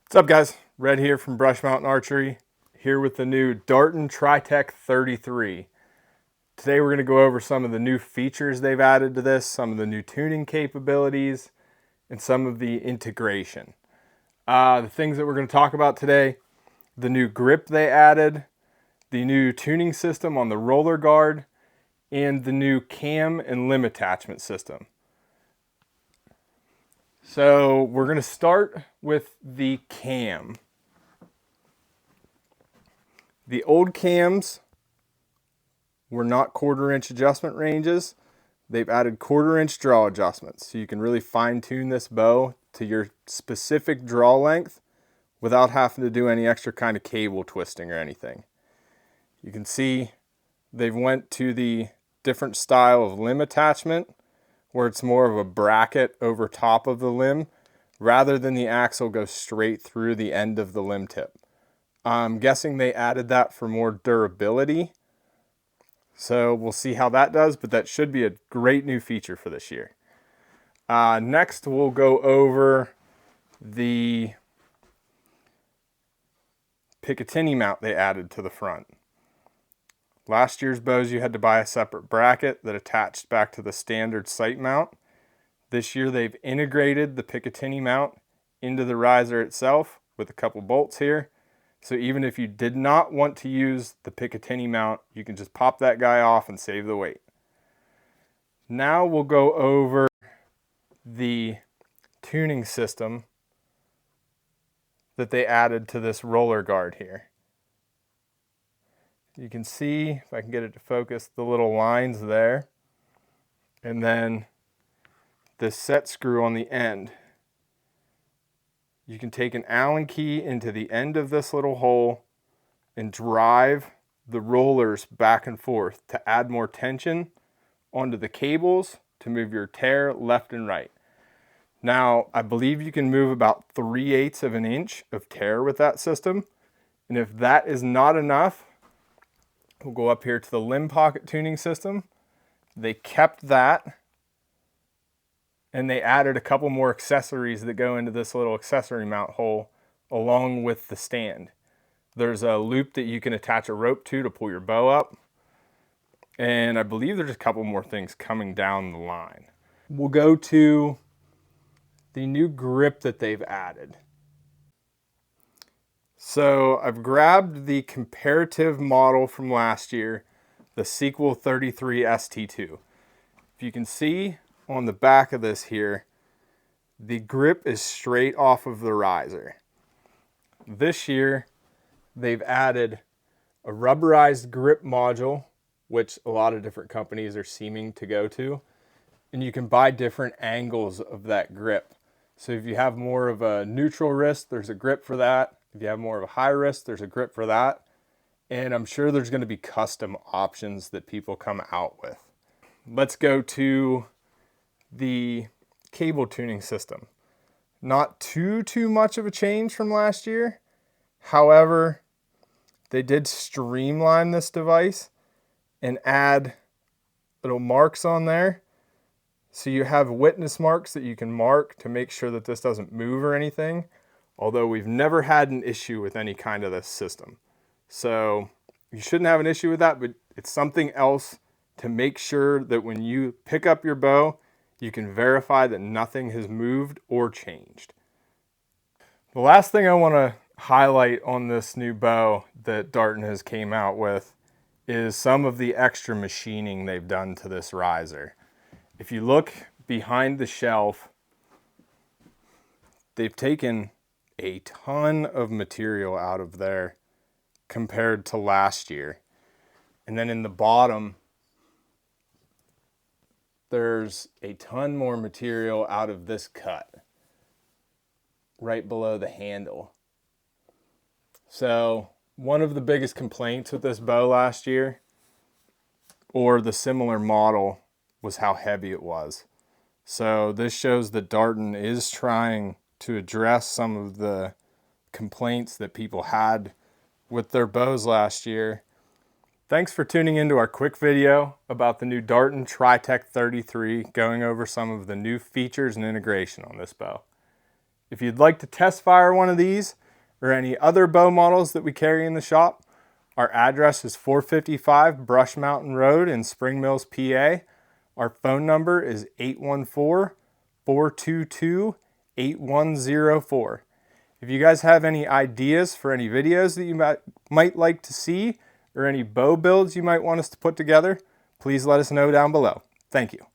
What's up, guys? Red here from Brush Mountain Archery, here with the new Darton Tritech 33. Today we're going to go over some of the new features they've added to this, some of the new tuning capabilities, and some of the integration. The things that we're going to talk about today: the new grip they added, the new tuning system on the roller guard, and the new cam and limb attachment system. So we're going to start with the cam. The old cams were not 1/4 inch adjustment ranges. They've added 1/4 inch draw adjustments, so you can really fine tune this bow to your specific draw length without having to do any extra kind of cable twisting or anything. You can see they've went to the different style of limb attachment, where it's more of a bracket over top of the limb rather than the axle go straight through the end of the limb tip. I'm guessing they added that for more durability. So we'll see how that does, but that should be a great new feature for this year. Next, we'll go over the Picatinny mount they added to the front. Last year's bows, you had to buy a separate bracket that attached back to the standard sight mount. This year, they've integrated the Picatinny mount into the riser itself with a couple bolts here. So even if you did not want to use the Picatinny mount, you can just pop that guy off and save the weight. Now we'll go over the tuning system that they added to this roller guard here. You can see, if I can get it to focus, the little lines there. And then this set screw on the end. You can take an Allen key into the end of this little hole and drive the rollers back and forth to add more tension onto the cables to move your tear left and right. Now, I believe you can move about 3/8 of an inch of tear with that system. And if that is not enough, we'll go up here to the limb pocket tuning system. They kept that, and they added a couple more accessories that go into this little accessory mount hole along with the stand. There's a loop that you can attach a rope to pull your bow up. And I believe there's a couple more things coming down the line. We'll go to the new grip that they've added. So I've grabbed the comparative model from last year, the Sequel 33 ST2. If you can see on the back of this here, the grip is straight off of the riser. This year, they've added a rubberized grip module, which a lot of different companies are seeming to go to. And you can buy different angles of that grip. So if you have more of a neutral wrist, there's a grip for that. If you have more of a high wrist, there's a grip for that. And I'm sure there's going to be custom options that people come out with. Let's go to the cable tuning system. Not too much of a change from last year. However, they did streamline this device and add little marks on there. So you have witness marks that you can mark to make sure that this doesn't move or anything. Although we've never had an issue with any kind of this system. So you shouldn't have an issue with that, but it's something else to make sure that when you pick up your bow, you can verify that nothing has moved or changed. The last thing I want to highlight on this new bow that Darton has came out with is some of the extra machining they've done to this riser. If you look behind the shelf, they've taken a ton of material out of there compared to last year. And then in the bottom, there's a ton more material out of this cut right below the handle. So one of the biggest complaints with this bow last year, or the similar model, was how heavy it was. So this shows that Darton is trying to address some of the complaints that people had with their bows last year. Thanks for tuning into our quick video about the new Darton Tritech 33, going over some of the new features and integration on this bow. If you'd like to test fire one of these or any other bow models that we carry in the shop, our address is 455 Brush Mountain Road in Spring Mills, PA. Our phone number is 814-422-8104. If you guys have any ideas for any videos that you might like to see or any bow builds you might want us to put together, please let us know down below. Thank you.